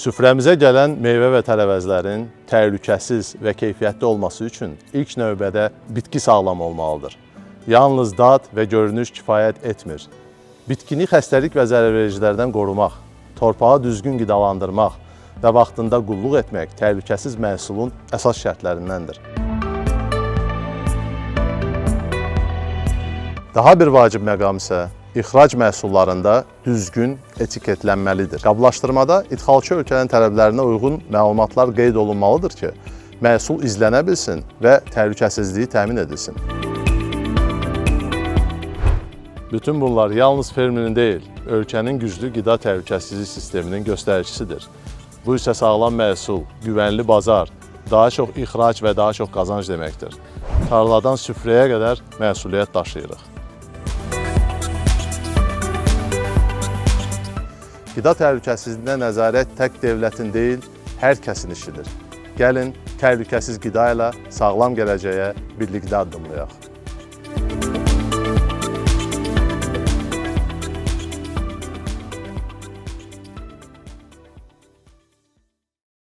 Süfrəmizə gələn meyvə və tərəvəzlərin təhlükəsiz və keyfiyyətli olması üçün ilk növbədə bitki sağlam olmalıdır. Yalnız dad və görünüş kifayət etmir. Bitkini xəstəlik və zərərvericilərdən qorumaq, torpağı düzgün qidalandırmaq və vaxtında qulluq etmək təhlükəsiz məhsulun əsas şərtlərindəndir. Daha bir vacib məqam isə İxrac məhsullarında düzgün etiketlənməlidir. Qablaşdırmada idxalçı ölkənin tələblərinə uyğun məlumatlar qeyd olunmalıdır ki, məhsul izlənə bilsin və təhlükəsizliyi təmin edilsin. Bütün bunlar yalnız fermerin deyil, ölkənin güclü qida təhlükəsizlik sisteminin göstəricisidir. Bu isə sağlam məhsul, güvənli bazar, daha çox ixrac və daha çox qazanc deməkdir. Tarladan süfrəyə qədər məsuliyyət daşıyırıq. Qida təhlükəsizliyinə nəzarət tək dövlətin deyil, hər kəsin işidir. Gəlin, təhlükəsiz qida ilə sağlam gələcəyə birlikdə addımlayaq.